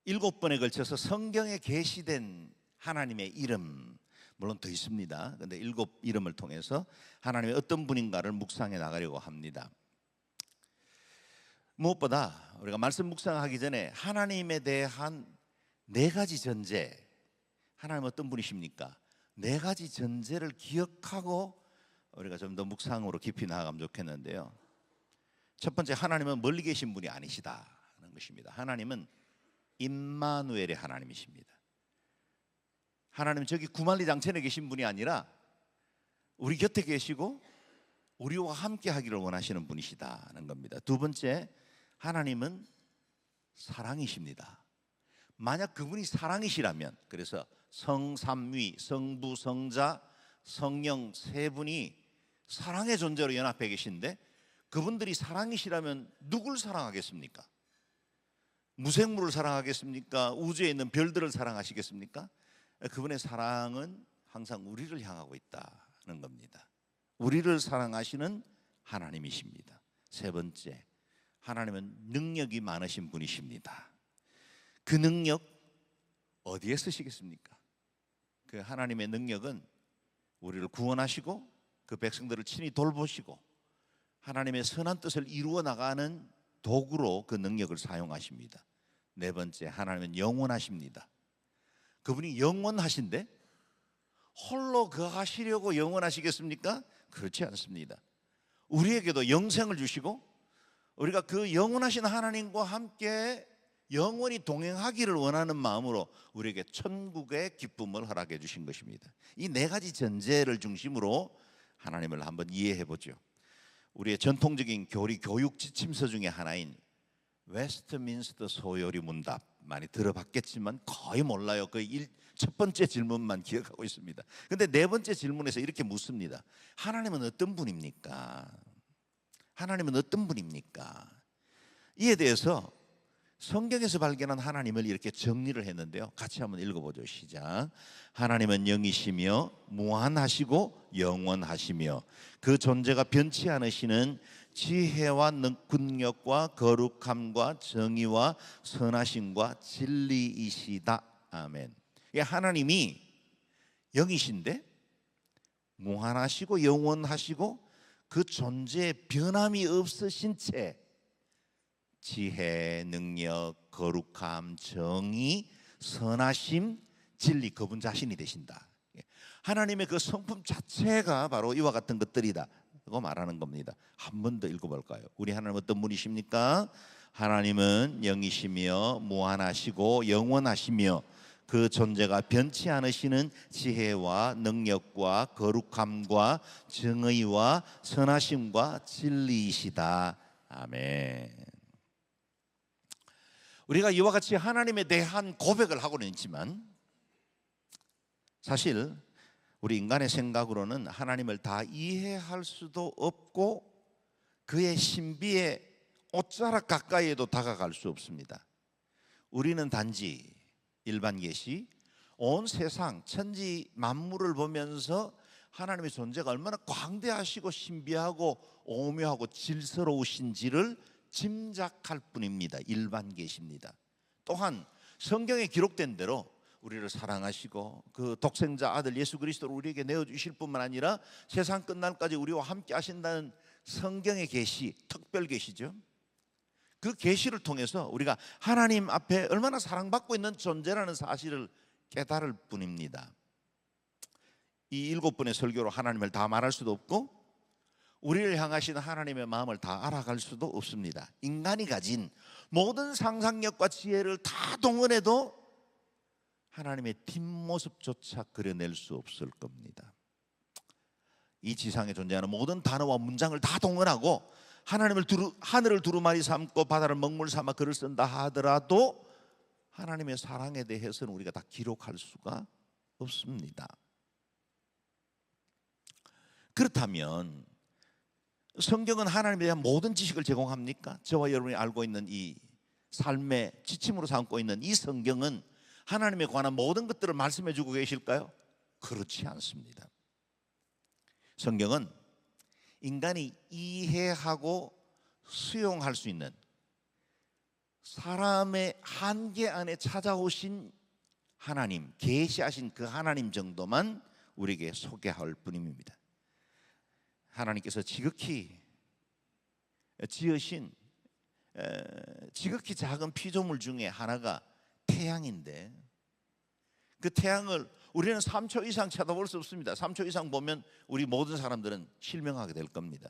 7번에 걸쳐서 성경에 계시된 하나님의 이름, 물론 더 있습니다. 그런데 7 이름을 통해서 하나님의 어떤 분인가를 묵상해 나가려고 합니다. 무엇보다 우리가 말씀 묵상하기 전에 하나님에 대한 4가지 전제, 하나님 어떤 분이십니까? 4가지 전제를 기억하고 우리가 좀 더 묵상으로 깊이 나아가면 좋겠는데요. 첫 번째, 하나님은 멀리 계신 분이 아니시다는 것입니다. 하나님은 임마누엘의 하나님이십니다. 하나님은 저기 구만리 장천에 계신 분이 아니라 우리 곁에 계시고 우리와 함께 하기를 원하시는 분이시다는 겁니다. 두 번째, 하나님은 사랑이십니다. 만약 그분이 사랑이시라면, 그래서 성삼위, 성부, 성자, 성령 3분이 사랑의 존재로 연합해 계신데, 그분들이 사랑이시라면 누굴 사랑하겠습니까? 무생물을 사랑하겠습니까? 우주에 있는 별들을 사랑하시겠습니까? 그분의 사랑은 항상 우리를 향하고 있다는 겁니다. 우리를 사랑하시는 하나님이십니다. 세 번째, 하나님은 능력이 많으신 분이십니다. 그 능력 어디에 쓰시겠습니까? 그 하나님의 능력은 우리를 구원하시고 그 백성들을 친히 돌보시고 하나님의 선한 뜻을 이루어 나가는 도구로 그 능력을 사용하십니다. 네 번째, 하나님은 영원하십니다. 그분이 영원하신데 홀로 거하시려고 영원하시겠습니까? 그렇지 않습니다. 우리에게도 영생을 주시고 우리가 그 영원하신 하나님과 함께 영원히 동행하기를 원하는 마음으로 우리에게 천국의 기쁨을 허락해 주신 것입니다. 이 4가지 전제를 중심으로 하나님을 한번 이해해 보죠. 우리의 전통적인 교육 지침서 중에 하나인 웨스트민스터 소요리 문답, 많이 들어봤겠지만 거의 몰라요. 그 첫 번째 질문만 기억하고 있습니다. 그런데 4번째 질문에서 이렇게 묻습니다. 하나님은 어떤 분입니까? 하나님은 어떤 분입니까? 이에 대해서 성경에서 발견한 하나님을 이렇게 정리를 했는데요. 같이 한번 읽어보죠. 시작. 하나님은 영이시며 무한하시고 영원하시며 그 존재가 변치 않으시는 지혜와 능력과 거룩함과 정의와 선하심과 진리이시다. 아멘. 하나님이 영이신데 무한하시고 영원하시고 그 존재에 변함이 없으신 채 지혜, 능력, 거룩함, 정의, 선하심, 진리, 그분 자신이 되신다. 하나님의 그 성품 자체가 바로 이와 같은 것들이다고 말하는 겁니다. 한 번 더 읽어볼까요? 우리 하나님 어떤 분이십니까? 하나님은 영이시며 무한하시고 영원하시며 그 존재가 변치 않으시는 지혜와 능력과 거룩함과 정의와 선하심과 진리이시다. 아멘. 우리가 이와 같이 하나님에 대한 고백을 하고는 있지만 사실 우리 인간의 생각으로는 하나님을 다 이해할 수도 없고 그의 신비에 옷자락 가까이에도 다가갈 수 없습니다. 우리는 단지 일반 계시, 온 세상 천지 만물을 보면서 하나님의 존재가 얼마나 광대하시고 신비하고 오묘하고 질서로우신지를 짐작할 뿐입니다. 일반 계시입니다. 또한 성경에 기록된 대로 우리를 사랑하시고 그 독생자 아들 예수 그리스도를 우리에게 내어주실 뿐만 아니라 세상 끝날까지 우리와 함께 하신다는 성경의 계시, 특별 계시죠. 그 계시를 통해서 우리가 하나님 앞에 얼마나 사랑받고 있는 존재라는 사실을 깨달을 뿐입니다. 이 7번의 설교로 하나님을 다 말할 수도 없고 우리를 향하신 하나님의 마음을 다 알아갈 수도 없습니다. 인간이 가진 모든 상상력과 지혜를 다 동원해도 하나님의 뒷모습조차 그려낼 수 없을 겁니다. 이 지상에 존재하는 모든 단어와 문장을 다 동원하고 하늘을 두루마리 삼고 바다를 먹물 삼아 글을 쓴다 하더라도 하나님의 사랑에 대해서는 우리가 다 기록할 수가 없습니다. 그렇다면 성경은 하나님에 대한 모든 지식을 제공합니까? 저와 여러분이 알고 있는 이 삶의 지침으로 삼고 있는 이 성경은 하나님에 관한 모든 것들을 말씀해 주고 계실까요? 그렇지 않습니다. 성경은 인간이 이해하고 수용할 수 있는 사람의 한계 안에 찾아오신 하나님, 계시하신 그 하나님 정도만 우리에게 소개할 뿐입니다. 하나님께서 지극히 지으신 지극히 작은 피조물 중에 하나가 태양인데, 그 태양을 우리는 3초 이상 쳐다볼 수 없습니다. 3초 이상 보면 우리 모든 사람들은 실명하게 될 겁니다.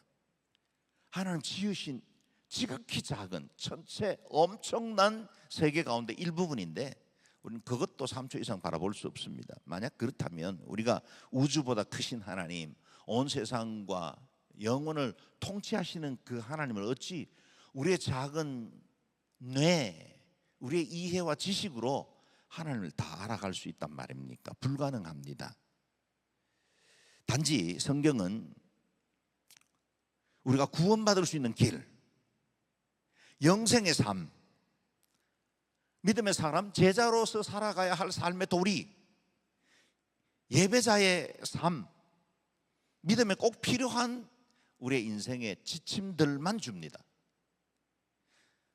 하나님 지으신 지극히 작은 전체 엄청난 세계 가운데 일부분인데 우리는 그것도 3초 이상 바라볼 수 없습니다. 만약 그렇다면 우리가 우주보다 크신 하나님, 온 세상과 영혼을 통치하시는 그 하나님을 어찌 우리의 작은 뇌, 우리의 이해와 지식으로 하나님을 다 알아갈 수 있단 말입니까? 불가능합니다. 단지 성경은 우리가 구원받을 수 있는 길, 영생의 삶, 믿음의 사람, 제자로서 살아가야 할 삶의 도리, 예배자의 삶, 믿음에 꼭 필요한 우리의 인생의 지침들만 줍니다.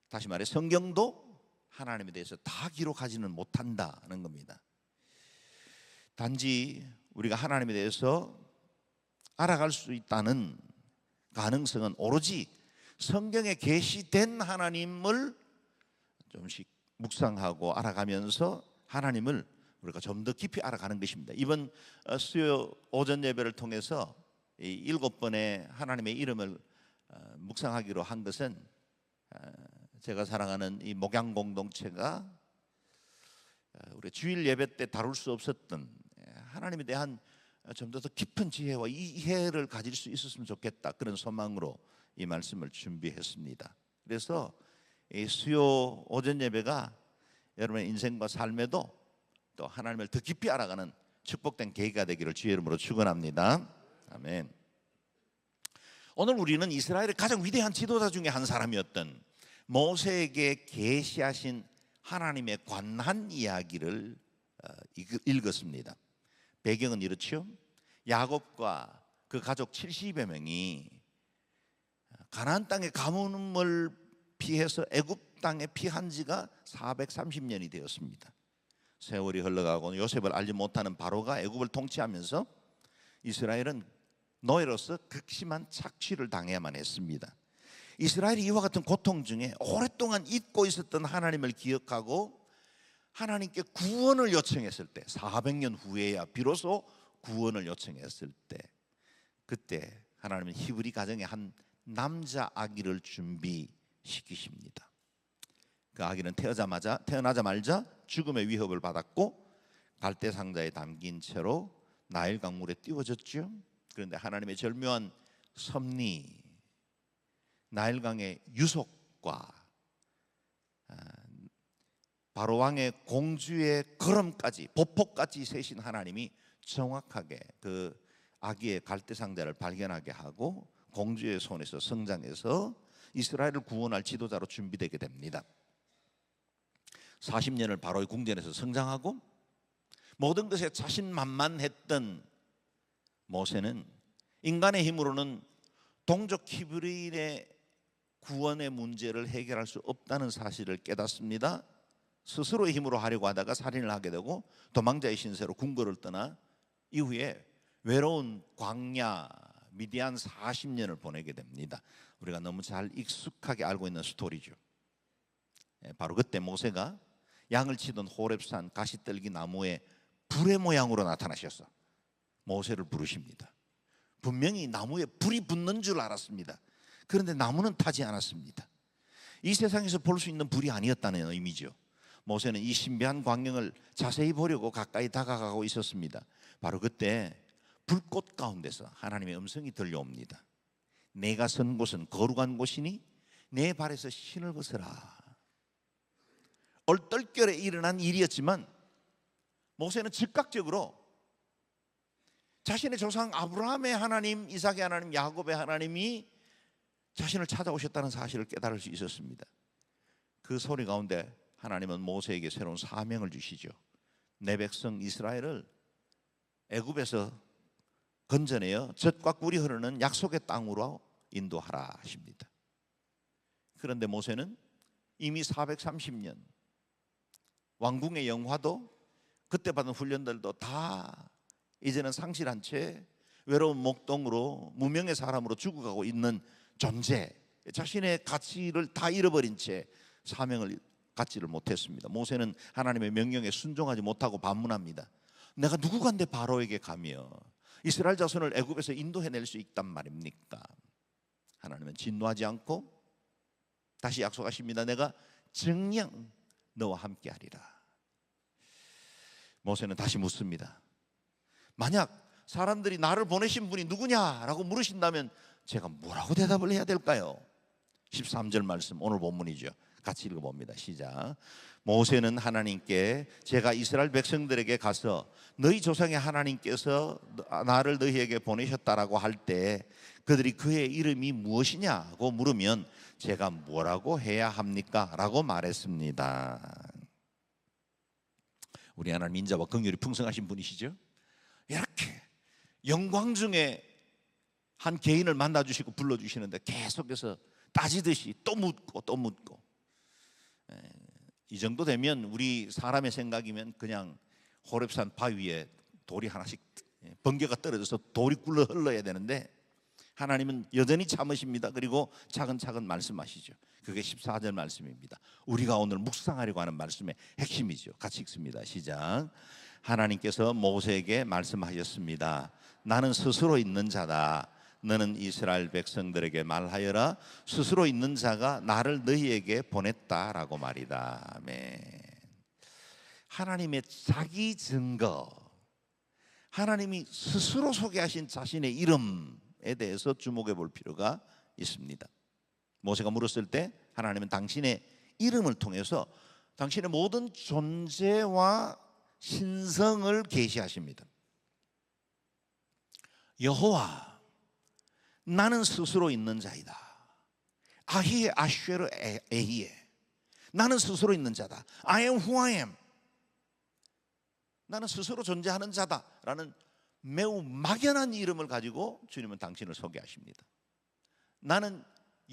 다시 말해 성경도 하나님에 대해서 다 기록하지는 못한다는 겁니다. 단지 우리가 하나님에 대해서 알아갈 수 있다는 가능성은 오로지 성경에 계시된 하나님을 조금씩 묵상하고 알아가면서 하나님을 우리가 좀 더 깊이 알아가는 것입니다. 이번 수요 오전 예배를 통해서 7번의 하나님의 이름을 묵상하기로 한 것은 제가 사랑하는 이 목양 공동체가 우리 주일 예배 때 다룰 수 없었던 하나님에 대한 좀 더 깊은 지혜와 이해를 가질 수 있었으면 좋겠다, 그런 소망으로 이 말씀을 준비했습니다. 그래서 이 수요 오전 예배가 여러분의 인생과 삶에도 또 하나님을 더 깊이 알아가는 축복된 계기가 되기를 주의 이름으로 축원합니다. 아멘. 오늘 우리는 이스라엘의 가장 위대한 지도자 중에 한 사람이었던 모세에게 계시하신 하나님의 관한 이야기를 읽었습니다. 배경은 이렇죠. 야곱과 그 가족 70여 명이 가나안 땅의 가뭄을 피해서 애굽 땅에 피한 지가 430년이 되었습니다. 세월이 흘러가고 요셉을 알지 못하는 바로가 애굽을 통치하면서 이스라엘은 노예로서 극심한 착취를 당해야만 했습니다. 이스라엘이 이와 같은 고통 중에 오랫동안 잊고 있었던 하나님을 기억하고 하나님께 구원을 요청했을 때, 400년 후에야 비로소 구원을 요청했을 때, 그때 하나님은 히브리 가정에 한 남자 아기를 준비시키십니다. 그 아기는 태어나자마자 죽음의 위협을 받았고 갈대 상자에 담긴 채로 나일 강물에 띄워졌죠. 그런데 하나님의 절묘한 섭리, 나일강의 유속과 바로 왕의 공주의 걸음까지, 보폭까지 세신 하나님이 정확하게 그 아기의 갈대 상자를 발견하게 하고 공주의 손에서 성장해서 이스라엘을 구원할 지도자로 준비되게 됩니다. 40년을 바로의 궁전에서 성장하고 모든 것에 자신만만했던 모세는 인간의 힘으로는 동족 히브리인의 구원의 문제를 해결할 수 없다는 사실을 깨닫습니다. 스스로의 힘으로 하려고 하다가 살인을 하게 되고 도망자의 신세로 궁궐을 떠나 이후에 외로운 광야 미디안 40년을 보내게 됩니다. 우리가 너무 잘 익숙하게 알고 있는 스토리죠. 바로 그때 모세가 양을 치던 호렙산 가시떨기 나무에 불의 모양으로 나타나셔서 모세를 부르십니다. 분명히 나무에 불이 붙는 줄 알았습니다. 그런데 나무는 타지 않았습니다. 이 세상에서 볼 수 있는 불이 아니었다는 의미죠. 모세는 이 신비한 광경을 자세히 보려고 가까이 다가가고 있었습니다. 바로 그때 불꽃 가운데서 하나님의 음성이 들려옵니다. 내가 선 곳은 거룩한 곳이니 내 발에서 신을 벗어라. 얼떨결에 일어난 일이었지만 모세는 즉각적으로 자신의 조상 아브라함의 하나님, 이삭의 하나님, 야곱의 하나님이 자신을 찾아오셨다는 사실을 깨달을 수 있었습니다. 그 소리 가운데 하나님은 모세에게 새로운 사명을 주시죠. 내 백성 이스라엘을 애굽에서 건져내어 젖과 꿀이 흐르는 약속의 땅으로 인도하라 하십니다. 그런데 모세는 이미 430년, 왕궁의 영화도 그때 받은 훈련들도 다 이제는 상실한 채 외로운 목동으로 무명의 사람으로 죽어가고 있는 존재, 자신의 가치를 다 잃어버린 채 사명을 갖지를 못했습니다. 모세는 하나님의 명령에 순종하지 못하고 반문합니다. 내가 누구간데 바로에게 가며 이스라엘 자손을 애굽에서 인도해낼 수 있단 말입니까? 하나님은 진노하지 않고 다시 약속하십니다. 내가 정녕 너와 함께 하리라. 모세는 다시 묻습니다. 만약 사람들이 나를 보내신 분이 누구냐라고 물으신다면 제가 뭐라고 대답을 해야 될까요? 13절 말씀, 오늘 본문이죠. 같이 읽어봅니다. 시작. 모세는 하나님께 제가 이스라엘 백성들에게 가서 너희 조상의 하나님께서 나를 너희에게 보내셨다라고 할 때 그들이 그의 이름이 무엇이냐고 물으면 제가 뭐라고 해야 합니까? 라고 말했습니다. 우리 하나님 인자와 긍휼이 풍성하신 분이시죠. 이렇게 영광 중에 한 개인을 만나주시고 불러주시는데 계속해서 따지듯이 또 묻고 또 묻고, 이 정도 되면 우리 사람의 생각이면 그냥 호렙산 바위에 돌이 하나씩 번개가 떨어져서 돌이 굴러 흘러야 되는데 하나님은 여전히 참으십니다. 그리고 차근차근 말씀하시죠. 그게 14절 말씀입니다. 우리가 오늘 묵상하려고 하는 말씀의 핵심이죠. 같이 읽습니다. 시작. 하나님께서 모세에게 말씀하셨습니다. 나는 스스로 있는 자다. 너는 이스라엘 백성들에게 말하여라. 스스로 있는 자가 나를 너희에게 보냈다라고 말이다. 아멘. 하나님의 자기 증거, 하나님이 스스로 소개하신 자신의 이름에 대해서 주목해 볼 필요가 있습니다. 모세가 물었을 때 하나님은 당신의 이름을 통해서 당신의 모든 존재와 신성을 계시하십니다. 여호와, 나는 스스로 있는 자이다. 아히에 아쉐르 에히에, 나는 스스로 있는 자다. I am who I am. 나는 스스로 존재하는 자다라는 매우 막연한 이름을 가지고 주님은 당신을 소개하십니다. 나는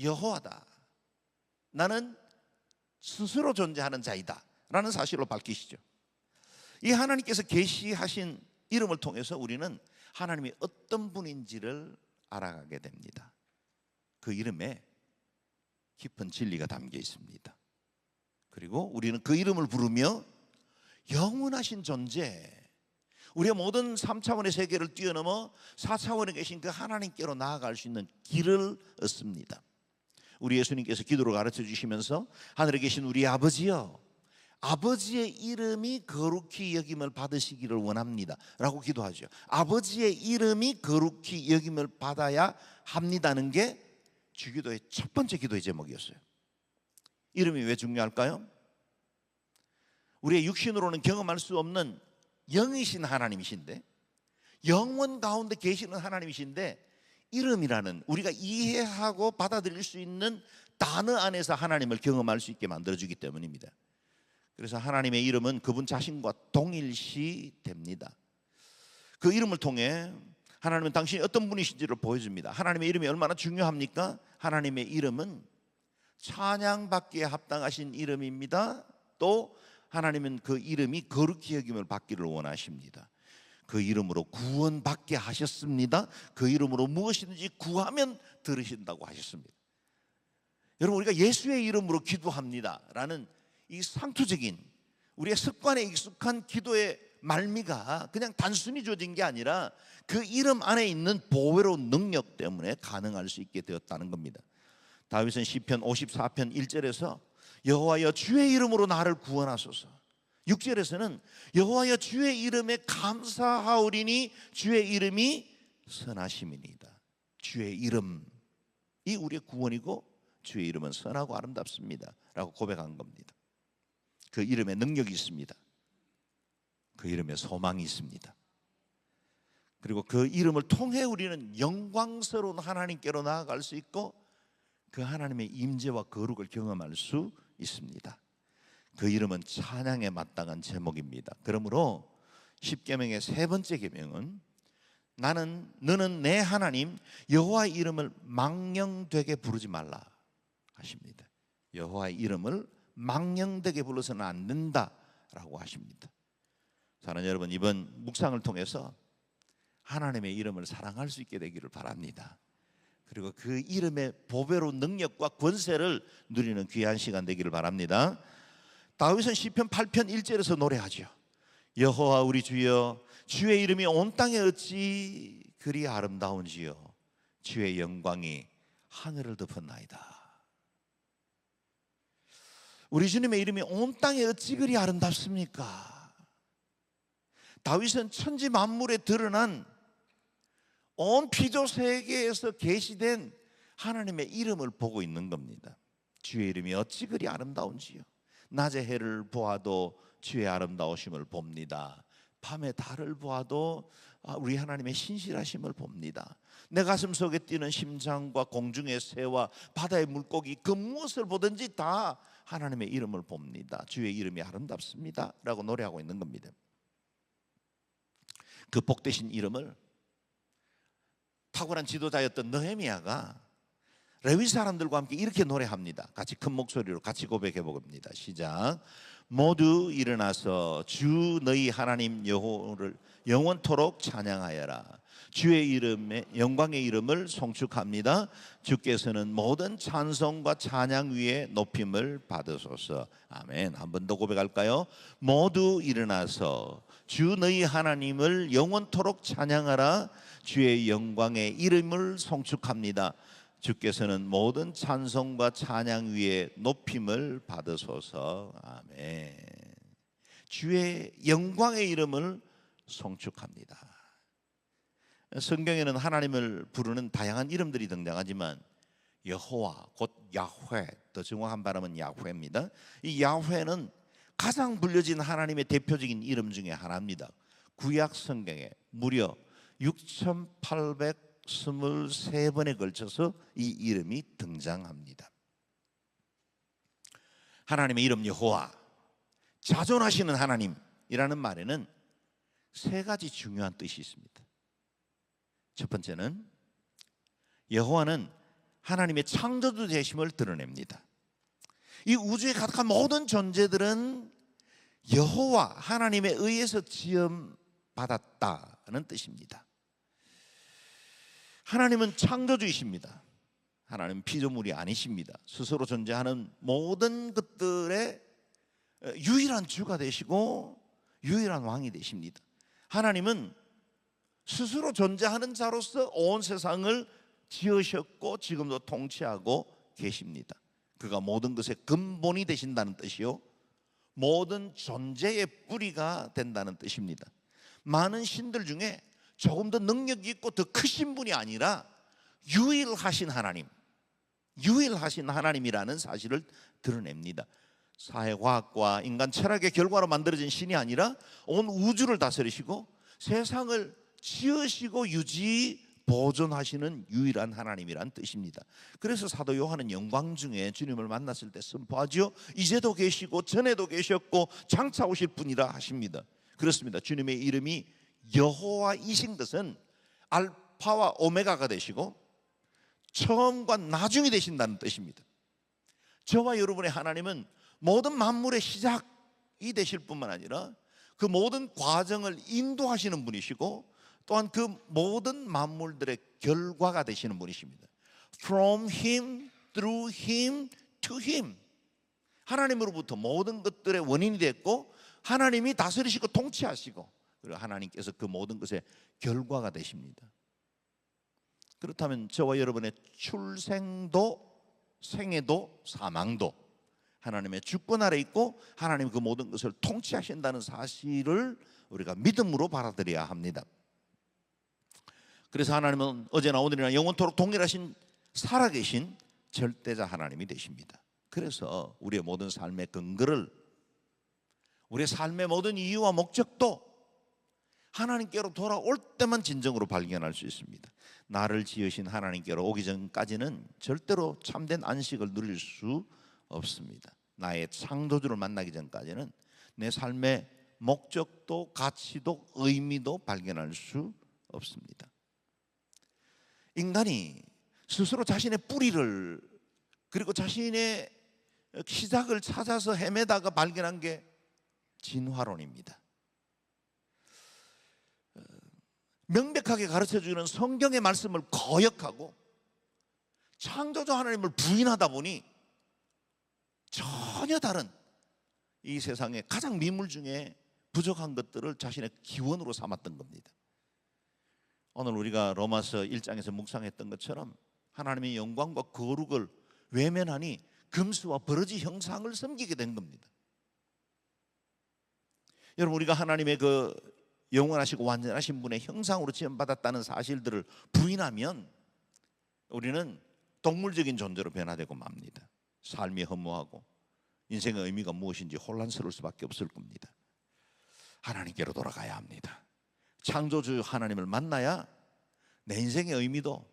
여호와다. 나는 스스로 존재하는 자이다 라는 사실로 밝히시죠. 이 하나님께서 계시하신 이름을 통해서 우리는 하나님이 어떤 분인지를 알아가게 됩니다. 그 이름에 깊은 진리가 담겨 있습니다. 그리고 우리는 그 이름을 부르며 영원하신 존재, 우리의 모든 3차원의 세계를 뛰어넘어 4차원에 계신 그 하나님께로 나아갈 수 있는 길을 얻습니다. 우리 예수님께서 기도를 가르쳐 주시면서 하늘에 계신 우리 아버지여, 아버지의 이름이 거룩히 여김을 받으시기를 원합니다 라고 기도하죠. 아버지의 이름이 거룩히 여김을 받아야 합니다는 게 주기도의 첫 번째 기도의 제목이었어요. 이름이 왜 중요할까요? 우리의 육신으로는 경험할 수 없는 영이신 하나님이신데, 영원 가운데 계시는 하나님이신데, 이름이라는 우리가 이해하고 받아들일 수 있는 단어 안에서 하나님을 경험할 수 있게 만들어주기 때문입니다. 그래서 하나님의 이름은 그분 자신과 동일시 됩니다. 그 이름을 통해 하나님은 당신이 어떤 분이신지를 보여줍니다. 하나님의 이름이 얼마나 중요합니까? 하나님의 이름은 찬양받기에 합당하신 이름입니다. 또 하나님은 그 이름이 거룩히 여김을 받기를 원하십니다. 그 이름으로 구원받게 하셨습니다. 그 이름으로 무엇이든지 구하면 들으신다고 하셨습니다. 여러분, 우리가 예수의 이름으로 기도합니다 라는 이 상투적인 우리의 습관에 익숙한 기도의 말미가 그냥 단순히 주어진 게 아니라 그 이름 안에 있는 보배로운 능력 때문에 가능할 수 있게 되었다는 겁니다. 다윗은 시편 54편 1절에서 여호와여 주의 이름으로 나를 구원하소서, 6절에서는 여호와여 주의 이름에 감사하오리니 주의 이름이 선하심이니이다. 주의 이름이 우리의 구원이고 주의 이름은 선하고 아름답습니다 라고 고백한 겁니다. 그 이름에 능력이 있습니다. 그 이름에 소망이 있습니다. 그리고 그 이름을 통해 우리는 영광스러운 하나님께로 나아갈 수 있고 그 하나님의 임재와 거룩을 경험할 수 있습니다. 그 이름은 찬양에 마땅한 제목입니다. 그러므로 10계명의 세 번째 계명은 너는 내 하나님 여호와의 이름을 망령되게 부르지 말라 하십니다. 여호와의 이름을 망령되게 불러서는 안 된다라고 하십니다. 사랑하는 여러분, 이번 묵상을 통해서 하나님의 이름을 사랑할 수 있게 되기를 바랍니다. 그리고 그 이름의 보배로 능력과 권세를 누리는 귀한 시간 되기를 바랍니다. 다윗은 시편 8편 1절에서 노래하죠. 여호와 우리 주여, 주의 이름이 온 땅에 어찌 그리 아름다운지요, 주의 영광이 하늘을 덮었나이다. 우리 주님의 이름이 온 땅에 어찌 그리 아름답습니까? 다윗은 천지 만물에 드러난 온 피조 세계에서 계시된 하나님의 이름을 보고 있는 겁니다. 주의 이름이 어찌 그리 아름다운지요, 낮에 해를 보아도 주의 아름다우심을 봅니다. 밤에 달을 보아도 우리 하나님의 신실하심을 봅니다. 내 가슴 속에 뛰는 심장과 공중의 새와 바다의 물고기 그 무엇을 보든지 다 하나님의 이름을 봅니다. 주의 이름이 아름답습니다 라고 노래하고 있는 겁니다. 그 복되신 이름을 탁월한 지도자였던 느헤미야가 레위 사람들과 함께 이렇게 노래합니다. 같이 큰 목소리로 같이 고백해 봅니다. 시작. 모두 일어나서 주 너희 하나님 여호와를 영원토록 찬양하여라. 주의 이름에 영광의 이름을 송축합니다. 주께서는 모든 찬송과 찬양 위에 높임을 받으소서. 아멘. 한 번 더 고백할까요? 모두 일어나서 주 너희 하나님을 영원토록 찬양하라. 주의 영광의 이름을 송축합니다. 주께서는 모든 찬송과 찬양 위에 높임을 받으소서. 아멘. 주의 영광의 이름을 송축합니다. 성경에는 하나님을 부르는 다양한 이름들이 등장하지만 여호와 곧 야훼, 더 정확한 발음은 야훼입니다. 이 야훼는 가장 불려진 하나님의 대표적인 이름 중에 하나입니다. 구약 성경에 무려 6,823번에 걸쳐서 이 이름이 등장합니다. 하나님의 이름 여호와, 자존하시는 하나님이라는 말에는 세 가지 중요한 뜻이 있습니다. 첫 번째는 여호와는 하나님의 창조주 되심을 드러냅니다. 이 우주에 가득한 모든 존재들은 여호와 하나님에 의해서 지음받았다는 뜻입니다. 하나님은 창조주이십니다. 하나님은 피조물이 아니십니다. 스스로 존재하는 모든 것들의 유일한 주가 되시고 유일한 왕이 되십니다. 하나님은 스스로 존재하는 자로서 온 세상을 지으셨고 지금도 통치하고 계십니다. 그가 모든 것의 근본이 되신다는 뜻이요, 모든 존재의 뿌리가 된다는 뜻입니다. 많은 신들 중에 조금 더 능력이 있고 더 크신 분이 아니라 유일하신 하나님이라는 사실을 드러냅니다. 사회과학과 인간 철학의 결과로 만들어진 신이 아니라 온 우주를 다스리시고 세상을 지으시고 유지 보존하시는 유일한 하나님이란 뜻입니다. 그래서 사도 요한은 영광 중에 주님을 만났을 때 선포하죠. 이제도 계시고 전에도 계셨고 장차 오실 분이라 하십니다. 그렇습니다. 주님의 이름이 여호와이신 것은 알파와 오메가가 되시고 처음과 나중이 되신다는 뜻입니다. 저와 여러분의 하나님은 모든 만물의 시작이 되실 뿐만 아니라 그 모든 과정을 인도하시는 분이시고 또한 그 모든 만물들의 결과가 되시는 분이십니다. From Him, through Him, to Him. 하나님으로부터 모든 것들의 원인이 됐고 하나님이 다스리시고 통치하시고 그리고 하나님께서 그 모든 것의 결과가 되십니다. 그렇다면 저와 여러분의 출생도 생애도 사망도 하나님의 주권 아래 있고 하나님 그 모든 것을 통치하신다는 사실을 우리가 믿음으로 받아들여야 합니다. 그래서 하나님은 어제나 오늘이나 영원토록 동일하신 살아계신 절대자 하나님이 되십니다. 그래서 우리의 모든 삶의 근거를, 우리의 삶의 모든 이유와 목적도 하나님께로 돌아올 때만 진정으로 발견할 수 있습니다. 나를 지으신 하나님께로 오기 전까지는 절대로 참된 안식을 누릴 수 없습니다. 나의 창조주를 만나기 전까지는 내 삶의 목적도 가치도 의미도 발견할 수 없습니다. 인간이 스스로 자신의 뿌리를 그리고 자신의 시작을 찾아서 헤매다가 발견한 게 진화론입니다. 명백하게 가르쳐주는 성경의 말씀을 거역하고 창조주 하나님을 부인하다 보니 전혀 다른 이 세상의 가장 미물 중에 부족한 것들을 자신의 기원으로 삼았던 겁니다. 오늘 우리가 로마서 1장에서 묵상했던 것처럼 하나님의 영광과 거룩을 외면하니 금수와 버러지 형상을 섬기게 된 겁니다. 여러분, 우리가 하나님의 그 영원하시고 완전하신 분의 형상으로 지음받았다는 사실들을 부인하면 우리는 동물적인 존재로 변화되고 맙니다. 삶이 허무하고 인생의 의미가 무엇인지 혼란스러울 수밖에 없을 겁니다. 하나님께로 돌아가야 합니다. 창조주 하나님을 만나야 내 인생의 의미도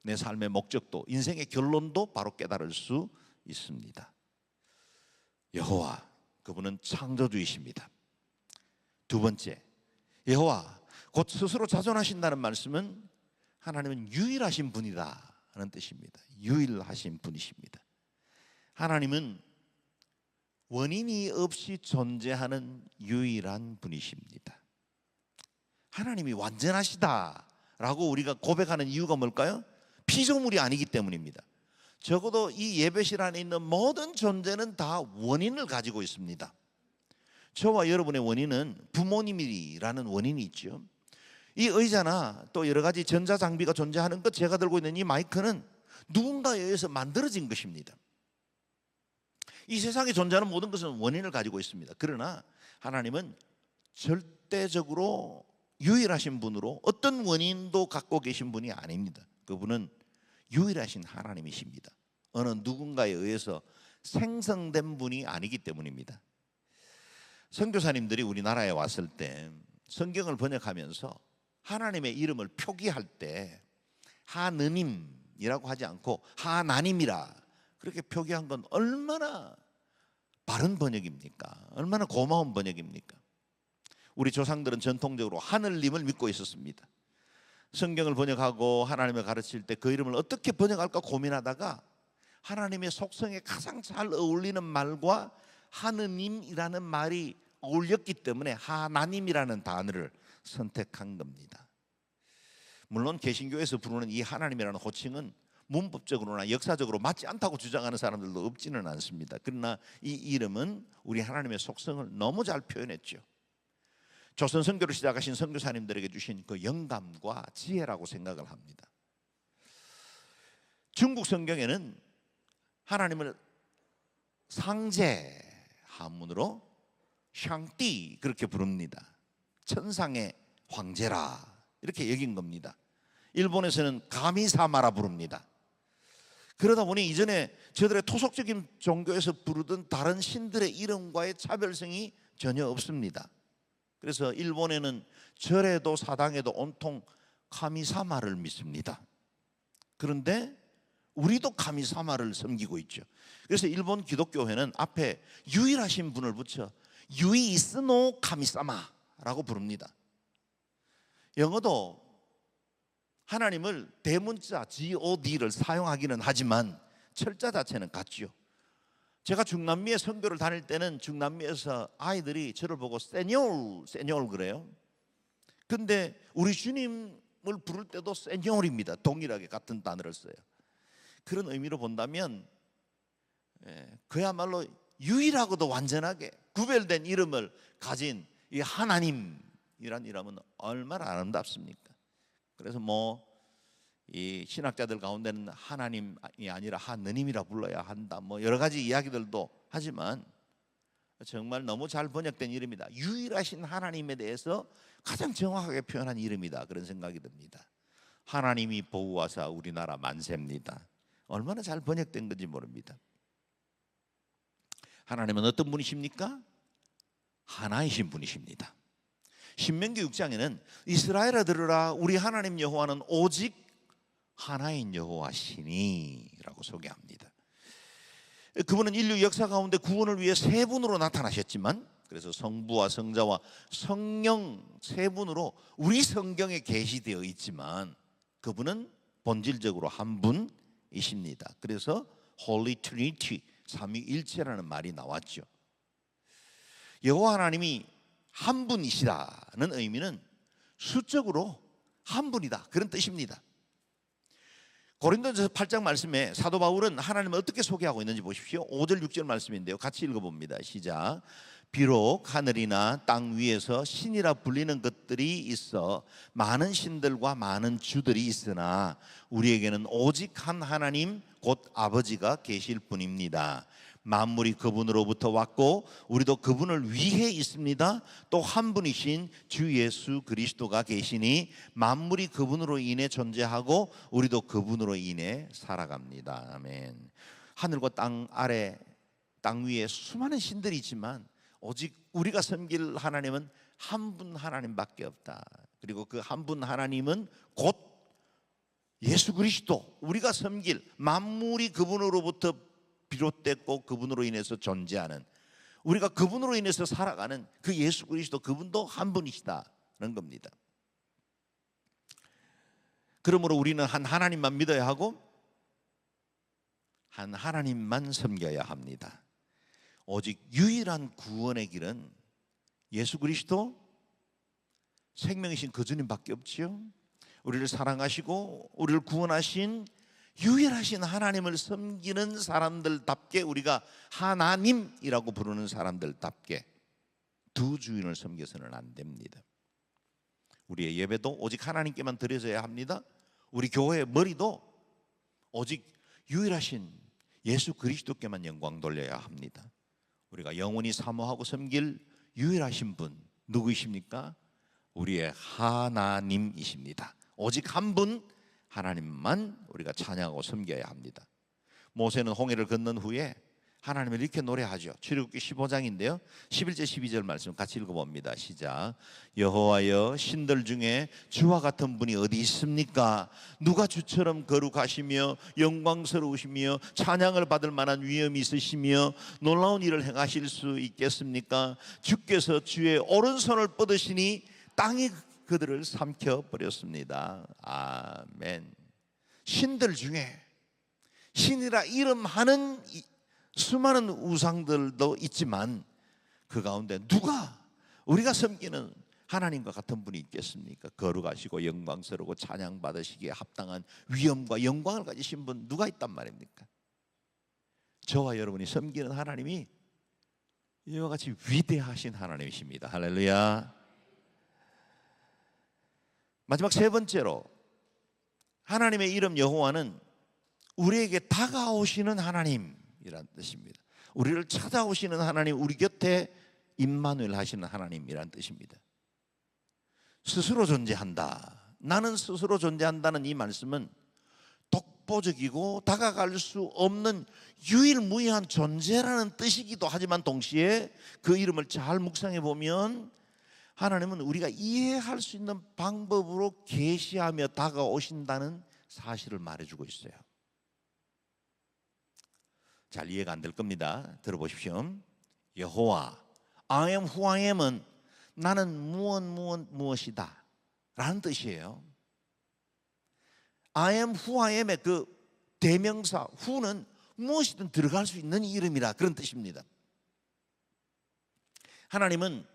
내 삶의 목적도 인생의 결론도 바로 깨달을 수 있습니다. 여호와, 그분은 창조주이십니다. 두 번째, 여호와 곧 스스로 자존하신다는 말씀은 하나님은 유일하신 분이다 하는 뜻입니다. 유일하신 분이십니다. 하나님은 원인이 없이 존재하는 유일한 분이십니다. 하나님이 완전하시다라고 우리가 고백하는 이유가 뭘까요? 피조물이 아니기 때문입니다. 적어도 이 예배실 안에 있는 모든 존재는 다 원인을 가지고 있습니다. 저와 여러분의 원인은 부모님이라는 원인이 있죠. 이 의자나 또 여러 가지 전자장비가 존재하는 것, 제가 들고 있는 이 마이크는 누군가에 의해서 만들어진 것입니다. 이 세상에 존재하는 모든 것은 원인을 가지고 있습니다. 그러나 하나님은 절대적으로 유일하신 분으로 어떤 원인도 갖고 계신 분이 아닙니다. 그분은 유일하신 하나님이십니다. 어느 누군가에 의해서 생성된 분이 아니기 때문입니다. 선교사님들이 우리나라에 왔을 때 성경을 번역하면서 하나님의 이름을 표기할 때 하느님이라고 하지 않고 하나님이라 그렇게 표기한 건 얼마나 바른 번역입니까? 얼마나 고마운 번역입니까? 우리 조상들은 전통적으로 하늘님을 믿고 있었습니다. 성경을 번역하고 하나님을 가르칠 때 그 이름을 어떻게 번역할까 고민하다가 하나님의 속성에 가장 잘 어울리는 말과 하느님이라는 말이 어울렸기 때문에 하나님이라는 단어를 선택한 겁니다. 물론 개신교에서 부르는 이 하나님이라는 호칭은 문법적으로나 역사적으로 맞지 않다고 주장하는 사람들도 없지는 않습니다. 그러나 이 이름은 우리 하나님의 속성을 너무 잘 표현했죠. 조선 선교를 시작하신 선교사님들에게 주신 그 영감과 지혜라고 생각을 합니다. 중국 성경에는 하나님을 상제 한문으로 샹띠 그렇게 부릅니다. 천상의 황제라 이렇게 여긴 겁니다. 일본에서는 가미사마라 부릅니다. 그러다 보니 이전에 저들의 토속적인 종교에서 부르던 다른 신들의 이름과의 차별성이 전혀 없습니다. 그래서 일본에는 절에도 사당에도 온통 카미사마를 믿습니다. 그런데 우리도 카미사마를 섬기고 있죠. 그래서 일본 기독교회는 앞에 유일하신 분을 붙여 유이스노 카미사마라고 부릅니다. 영어도 하나님을 대문자 GOD를 사용하기는 하지만 철자 자체는 같죠. 제가 중남미에 선교를 다닐 때는 중남미에서 아이들이 저를 보고 세뇨르 그래요. 근데 우리 주님을 부를 때도 세뇨르입니다. 동일하게 같은 단어를 써요. 그런 의미로 본다면 그야말로 유일하고도 완전하게 구별된 이름을 가진 이 하나님이란 이름은 얼마나 아름답습니까? 그래서 이 신학자들 가운데는 하나님이 아니라 하느님이라 불러야 한다 여러 가지 이야기들도 하지만 정말 너무 잘 번역된 이름이다. 유일하신 하나님에 대해서 가장 정확하게 표현한 이름이다 그런 생각이 듭니다. 하나님이 보호하사 우리나라 만세입니다. 얼마나 잘 번역된 건지 모릅니다. 하나님은 어떤 분이십니까? 하나이신 분이십니다. 신명기 6장에는 이스라엘아 들으라 우리 하나님 여호와는 오직 하나인 여호와시니라고 소개합니다. 그분은 인류 역사 가운데 구원을 위해 세 분으로 나타나셨지만 그래서 성부와 성자와 성령 세 분으로 우리 성경에 계시되어 있지만 그분은 본질적으로 한 분이십니다. 그래서 Holy Trinity 삼위일체라는 말이 나왔죠. 여호와 하나님이 한 분이시라는 의미는 수적으로 한 분이다, 그런 뜻입니다. 고린도전서 8장 말씀에 사도 바울은 하나님을 어떻게 소개하고 있는지 보십시오. 5절 6절 말씀인데요, 같이 읽어봅니다. 시작. 비록 하늘이나 땅 위에서 신이라 불리는 것들이 있어 많은 신들과 많은 주들이 있으나 우리에게는 오직 한 하나님 곧 아버지가 계실 뿐입니다. 만물이 그분으로부터 왔고 우리도 그분을 위해 있습니다. 또 한 분이신 주 예수 그리스도가 계시니 만물이 그분으로 인해 존재하고 우리도 그분으로 인해 살아갑니다. 아멘. 하늘과 땅 아래 땅 위에 수많은 신들이 있지만 오직 우리가 섬길 하나님은 한 분 하나님밖에 없다. 그리고 그 한 분 하나님은 곧 예수 그리스도, 우리가 섬길 만물이 그분으로부터 비롯됐고 그분으로 인해서 존재하는, 우리가 그분으로 인해서 살아가는 그 예수 그리스도, 그분도 한 분이시다는 겁니다. 그러므로 우리는 한 하나님만 믿어야 하고 한 하나님만 섬겨야 합니다. 오직 유일한 구원의 길은 예수 그리스도, 생명이신 그 주님밖에 없지요. 우리를 사랑하시고 우리를 구원하신 유일하신 하나님을 섬기는 사람들답게, 우리가 하나님이라고 부르는 사람들답게 두 주인을 섬겨서는 안 됩니다. 우리의 예배도 오직 하나님께만 드려져야 합니다. 우리 교회의 머리도 오직 유일하신 예수 그리스도께만 영광 돌려야 합니다. 우리가 영원히 사모하고 섬길 유일하신 분 누구이십니까? 우리의 하나님이십니다. 오직 한 분 하나님만 우리가 찬양하고 섬겨야 합니다. 모세는 홍해를 건넌 후에 하나님을 이렇게 노래하죠. 출애굽기 15장인데요 11절 12절 말씀 같이 읽어봅니다. 시작. 여호와여, 신들 중에 주와 같은 분이 어디 있습니까? 누가 주처럼 거룩하시며 영광스러우시며 찬양을 받을 만한 위엄이 있으시며 놀라운 일을 행하실 수 있겠습니까? 주께서 주의 오른손을 뻗으시니 땅이 그들을 삼켜버렸습니다. 아멘. 신들 중에 신이라 이름하는 수많은 우상들도 있지만 그 가운데 누가 우리가 섬기는 하나님과 같은 분이 있겠습니까? 거룩하시고 영광스러우고 찬양받으시기에 합당한 위엄과 영광을 가지신 분 누가 있단 말입니까? 저와 여러분이 섬기는 하나님이 이와 같이 위대하신 하나님이십니다. 할렐루야. 마지막 세 번째로, 하나님의 이름 여호와는 우리에게 다가오시는 하나님이란 뜻입니다. 우리를 찾아오시는 하나님, 우리 곁에 임마누엘 하시는 하나님이란 뜻입니다. 스스로 존재한다, 나는 스스로 존재한다는 이 말씀은 독보적이고 다가갈 수 없는 유일무이한 존재라는 뜻이기도 하지만 동시에 그 이름을 잘 묵상해 보면 하나님은 우리가 이해할 수 있는 방법으로 계시하며 다가오신다는 사실을 말해주고 있어요. 잘 이해가 안 될 겁니다. 들어보십시오. 여호와, I am who I am은 나는 무엇이다 라는 뜻이에요. I am who I am의 그 대명사 who는 무엇이든 들어갈 수 있는 이름이라, 그런 뜻입니다. 하나님은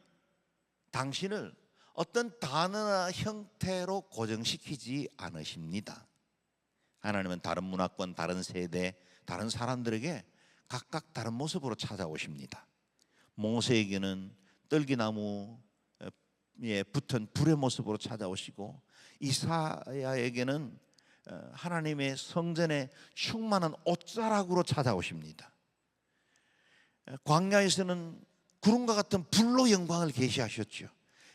당신을 어떤 단어나 형태로 고정시키지 않으십니다. 하나님은 다른 문화권, 다른 세대, 다른 사람들에게 각각 다른 모습으로 찾아오십니다. 모세에게는 떨기나무에 붙은 불의 모습으로 찾아오시고, 이사야에게는 하나님의 성전에 충만한 옷자락으로 찾아오십니다. 광야에서는 구름과 같은 불로 영광을 계시하셨죠.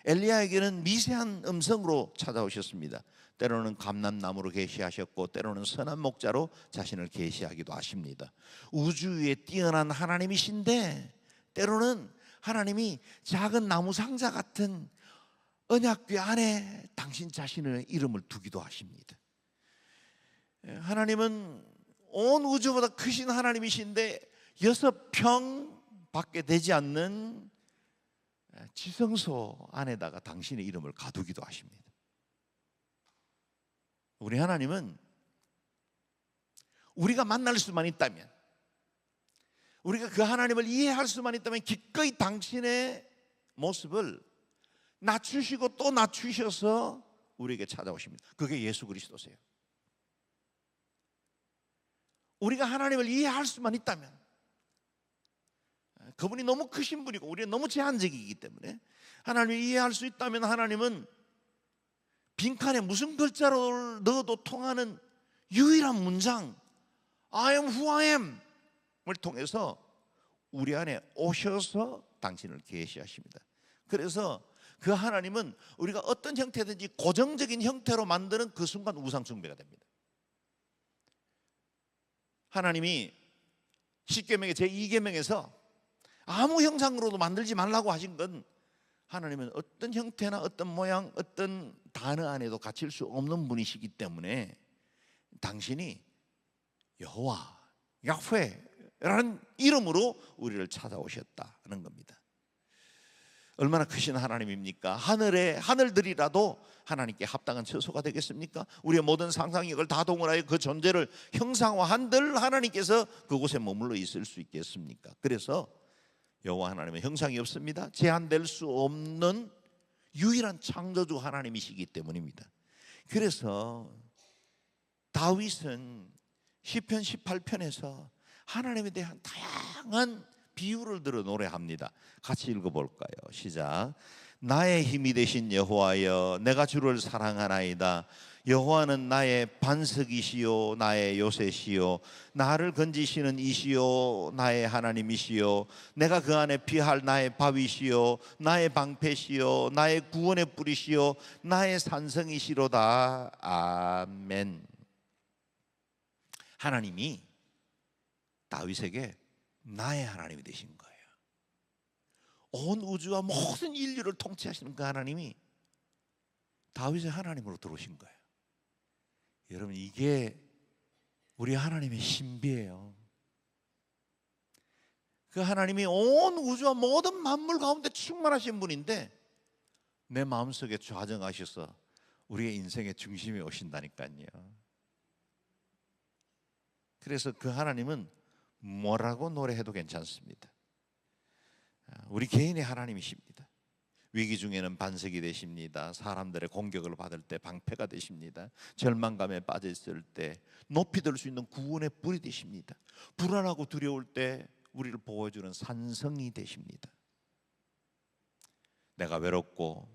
엘리야에게는 미세한 음성으로 찾아오셨습니다. 때로는 감람나무로 계시하셨고 때로는 선한 목자로 자신을 계시하기도 하십니다. 우주 위에 뛰어난 하나님이신데 때로는 하나님이 작은 나무 상자 같은 언약궤 안에 당신 자신의 이름을 두기도 하십니다. 하나님은 온 우주보다 크신 하나님이신데 6평 밖에 되지 않는 지성소 안에다가 당신의 이름을 가두기도 하십니다. 우리 하나님은 우리가 만날 수만 있다면, 우리가 그 하나님을 이해할 수만 있다면 기꺼이 당신의 모습을 낮추시고 또 낮추셔서 우리에게 찾아오십니다. 그게 예수 그리스도세요. 우리가 하나님을 이해할 수만 있다면, 그분이 너무 크신 분이고 우리는 너무 제한적이기 때문에 하나님을 이해할 수 있다면, 하나님은 빈칸에 무슨 글자를 넣어도 통하는 유일한 문장 I am who I am 을 통해서 우리 안에 오셔서 당신을 계시하십니다. 그래서 그 하나님은 우리가 어떤 형태든지 고정적인 형태로 만드는 그 순간 우상 숭배가 됩니다. 하나님이 십계명의 제2계명에서 아무 형상으로도 만들지 말라고 하신 건, 하나님은 어떤 형태나 어떤 모양, 어떤 단어 안에도 갇힐 수 없는 분이시기 때문에 당신이 여호와, 야훼라는 이름으로 우리를 찾아오셨다는 겁니다. 얼마나 크신 하나님입니까? 하늘들이라도 하나님께 합당한 처소가 되겠습니까? 우리의 모든 상상력을 다 동원하여 그 존재를 형상화한들 하나님께서 그곳에 머물러 있을 수 있겠습니까? 그래서 여호와 하나님은 형상이 없습니다. 제한될 수 없는 유일한 창조주 하나님이시기 때문입니다. 그래서 다윗은 시편 18편에서 하나님에 대한 다양한 비유를 들어 노래합니다. 같이 읽어볼까요? 시작. 나의 힘이 되신 여호와여, 내가 주를 사랑하나이다. 여호와는 나의 반석이시요 나의 요새시요 나를 건지시는 이시요 나의 하나님이시요 내가 그 안에 피할 나의 바위시요 나의 방패시요 나의 구원의 뿌리시요 나의 산성이시로다. 아멘. 하나님이 다윗에게 나의 하나님이 되신 거예요. 온 우주와 모든 인류를 통치하시는 그 하나님이 다윗의 하나님으로 들어오신 거예요. 여러분, 이게 우리 하나님의 신비예요. 그 하나님이 온 우주와 모든 만물 가운데 충만하신 분인데 내 마음속에 좌정하셔서 우리의 인생의 중심에 오신다니까요. 그래서 그 하나님은 뭐라고 노래해도 괜찮습니다. 우리 개인의 하나님이십니다. 위기 중에는 반석이 되십니다. 사람들의 공격을 받을 때 방패가 되십니다. 절망감에 빠져 있을 때 높이 들 수 있는 구원의 뿔이 되십니다. 불안하고 두려울 때 우리를 보호해주는 산성이 되십니다. 내가 외롭고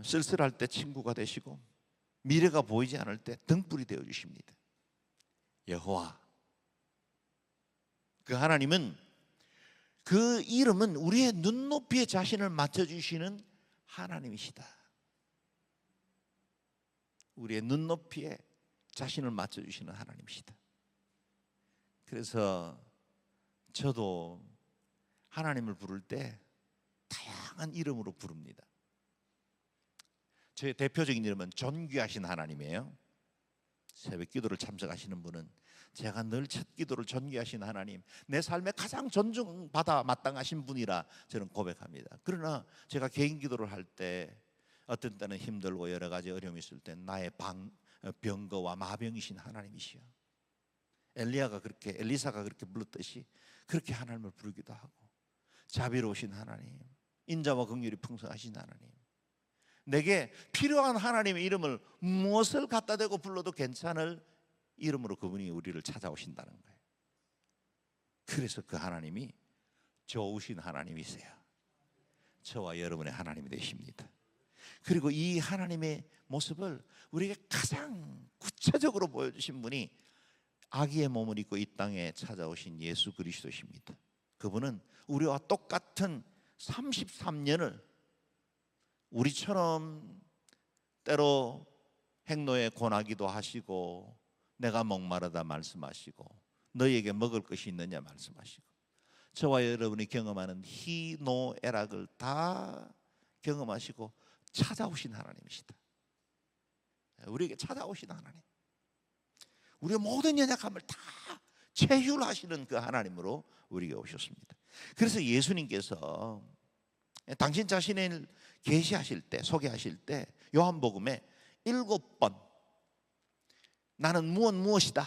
쓸쓸할 때 친구가 되시고 미래가 보이지 않을 때 등불이 되어주십니다. 여호와, 그 하나님은, 그 이름은 우리의 눈높이에 자신을 맞춰주시는 하나님이시다. 우리의 눈높이에 자신을 맞춰주시는 하나님이시다. 그래서 저도 하나님을 부를 때 다양한 이름으로 부릅니다. 저의 대표적인 이름은 존귀하신 하나님이에요. 새벽 기도를 참석하시는 분은 제가 늘 첫 기도를 존귀하신 하나님, 내 삶에 가장 존중받아 마땅하신 분이라 저는 고백합니다. 그러나 제가 개인 기도를 할 때 어떤 때는 힘들고 여러 가지 어려움이 있을 때 나의 병거와 마병이신 하나님이시여, 엘리사가 그렇게 불렀듯이 그렇게 하나님을 부르기도 하고, 자비로우신 하나님, 인자와 긍휼이 풍성하신 하나님, 내게 필요한 하나님의 이름을 무엇을 갖다 대고 불러도 괜찮을 이름으로 그분이 우리를 찾아오신다는 거예요. 그래서 그 하나님이 좋으신 하나님이세요. 저와 여러분의 하나님이 되십니다. 그리고 이 하나님의 모습을 우리에게 가장 구체적으로 보여주신 분이 아기의 몸을 입고 이 땅에 찾아오신 예수 그리스도십니다. 그분은 우리와 똑같은 33년을 우리처럼 때로 행로에 고나기도 하시고, 내가 목마르다 말씀하시고, 너희에게 먹을 것이 있느냐 말씀하시고, 저와 여러분이 경험하는 희노애락을 다 경험하시고 찾아오신 하나님이시다. 우리에게 찾아오신 하나님, 우리의 모든 연약함을 다 체휼하시는 그 하나님으로 우리에게 오셨습니다. 그래서 예수님께서 당신 자신을 계시하실 때, 소개하실 때 요한복음에 7번 나는 무엇이다,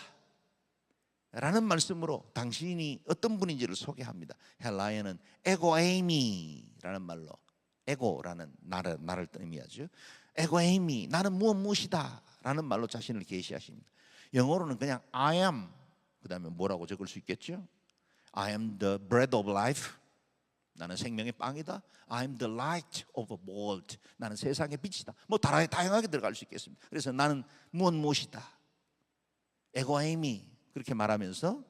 라는 말씀으로 당신이 어떤 분인지를 소개합니다. 헬라어는 에고에이미라는 말로, 에고라는 나를 의미하죠. 에고에이미, 나는 무엇이다 라는 말로 자신을 계시하십니다. 영어로는 그냥 I am, 그 다음에 뭐라고 적을 수 있겠죠? I am the bread of life, 나는 생명의 빵이다. I am the light of the world, 나는 세상의 빛이다. 뭐 다양하게 들어갈 수 있겠습니다. 그래서 나는 무엇이다, 에고에이미, 그렇게 말하면서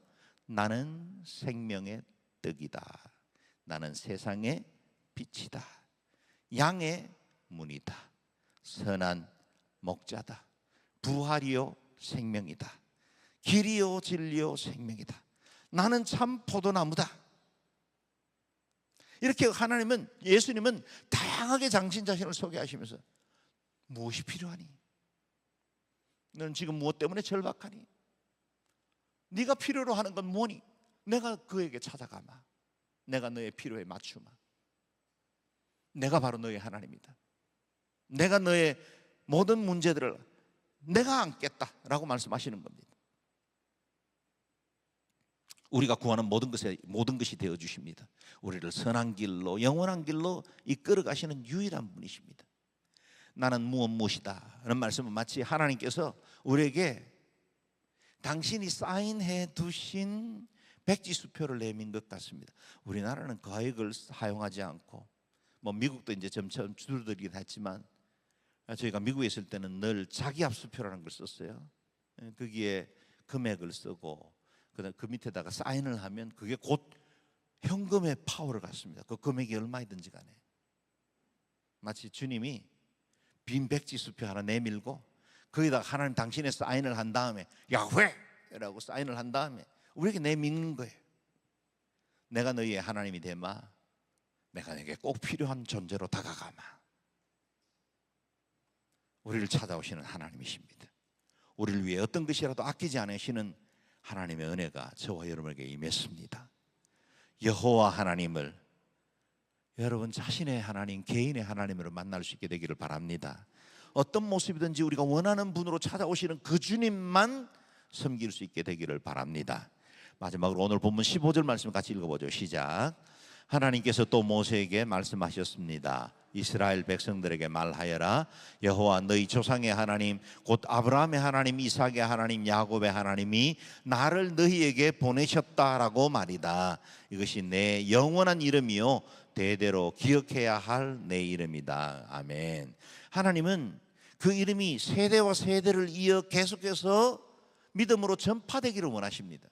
나는 생명의 떡이다, 나는 세상의 빛이다, 양의 문이다, 선한 목자다, 부활이요 생명이다, 길이요 진리요 생명이다, 나는 참 포도나무다. 이렇게 하나님은, 예수님은 다양하게 당신 자신을 소개하시면서 무엇이 필요하니? 너는 지금 무엇 때문에 절박하니? 네가 필요로 하는 건 뭐니? 내가 그에게 찾아가마. 내가 너의 필요에 맞추마. 내가 바로 너의 하나님이다. 내가 너의 모든 문제들을 내가 안겠다라고 말씀하시는 겁니다. 우리가 구하는 모든 것이 되어 주십니다. 우리를 선한 길로, 영원한 길로 이끌어 가시는 유일한 분이십니다. 나는 무엇이다 라는 말씀은 마치 하나님께서 우리에게 당신이 사인해 두신 백지 수표를 내민 것 같습니다. 우리나라는 거액을 사용하지 않고, 뭐 미국도 이제 점점 줄어들긴 했지만, 저희가 미국에 있을 때는 늘 자기압 수표라는 걸 썼어요. 거기에 금액을 쓰고 그 밑에다가 사인을 하면 그게 곧 현금의 파워를 갖습니다. 그 금액이 얼마이든지 간에. 마치 주님이 빈 백지 수표 하나 내밀고 거기다가 하나님 당신의 사인을 한 다음에 야훼라고 사인을 한 다음에 우리에게 내미는 거예요. 내가 너희의 하나님이 되마. 내가 내게 꼭 필요한 존재로 다가가마. 우리를 찾아오시는 하나님이십니다. 우리를 위해 어떤 것이라도 아끼지 않으시는 하나님의 은혜가 저와 여러분에게 임했습니다. 여호와 하나님을 여러분 자신의 하나님, 개인의 하나님으로 만날 수 있게 되기를 바랍니다. 어떤 모습이든지 우리가 원하는 분으로 찾아오시는 그 주님만 섬길 수 있게 되기를 바랍니다. 마지막으로 오늘 본문 15절 말씀 같이 읽어보죠. 시작. 하나님께서 또 모세에게 말씀하셨습니다. 이스라엘 백성들에게 말하여라. 여호와 너희 조상의 하나님 곧 아브라함의 하나님, 이삭의 하나님, 야곱의 하나님이 나를 너희에게 보내셨다라고 말이다. 이것이 내 영원한 이름이요 대대로 기억해야 할 내 이름이다. 아멘. 하나님은 그 이름이 세대와 세대를 이어 계속해서 믿음으로 전파되기를 원하십니다.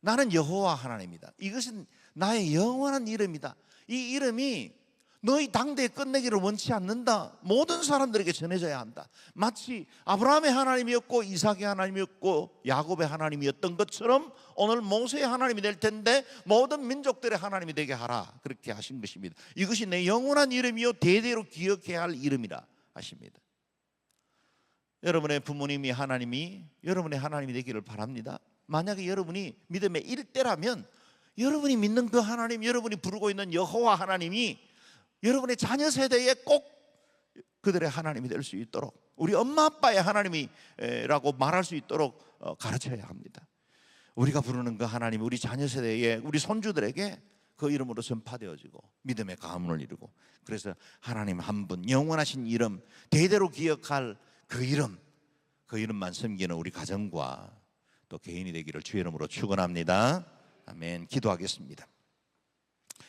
나는 여호와 하나님이다. 이것은 나의 영원한 이름이다. 이 이름이 너희 당대에 끝내기를 원치 않는다. 모든 사람들에게 전해져야 한다. 마치 아브라함의 하나님이었고 이삭의 하나님이었고 야곱의 하나님이었던 것처럼 오늘 모세의 하나님이 될 텐데 모든 민족들의 하나님이 되게 하라. 그렇게 하신 것입니다. 이것이 내 영원한 이름이요 대대로 기억해야 할 이름이라 하십니다. 여러분의 부모님이 하나님이 여러분의 하나님이 되기를 바랍니다. 만약에 여러분이 믿음의 일대라면 여러분이 믿는 그 하나님, 여러분이 부르고 있는 여호와 하나님이 여러분의 자녀 세대에 꼭 그들의 하나님이 될 수 있도록, 우리 엄마 아빠의 하나님이라고 말할 수 있도록 가르쳐야 합니다. 우리가 부르는 그 하나님, 우리 자녀 세대에, 우리 손주들에게 그 이름으로 전파되어지고 믿음의 가문을 이루고, 그래서 하나님 한 분, 영원하신 이름, 대대로 기억할 그 이름만 섬기는 우리 가정과 또 개인이 되기를 주의 이름으로 축원합니다. 아멘. 기도하겠습니다.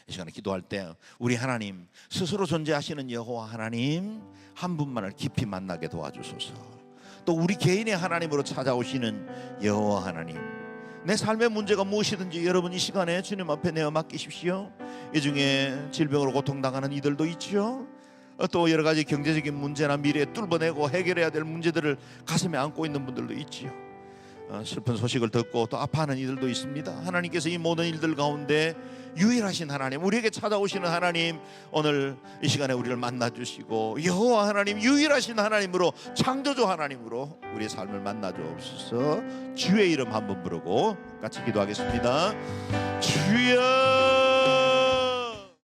이 시간에 기도할 때 우리 하나님, 스스로 존재하시는 여호와 하나님 한 분만을 깊이 만나게 도와주소서. 또 우리 개인의 하나님으로 찾아오시는 여호와 하나님, 내 삶의 문제가 무엇이든지 여러분 이 시간에 주님 앞에 내어 맡기십시오. 이 중에 질병으로 고통당하는 이들도 있죠. 또 여러 가지 경제적인 문제나 미래에 뚫어내고 해결해야 될 문제들을 가슴에 안고 있는 분들도 있지요. 슬픈 소식을 듣고 또 아파하는 이들도 있습니다. 하나님께서 이 모든 일들 가운데 유일하신 하나님, 우리에게 찾아오시는 하나님, 오늘 이 시간에 우리를 만나주시고 여호와 하나님, 유일하신 하나님으로, 창조주 하나님으로 우리의 삶을 만나주옵소서. 주의 이름 한번 부르고 같이 기도하겠습니다. 주여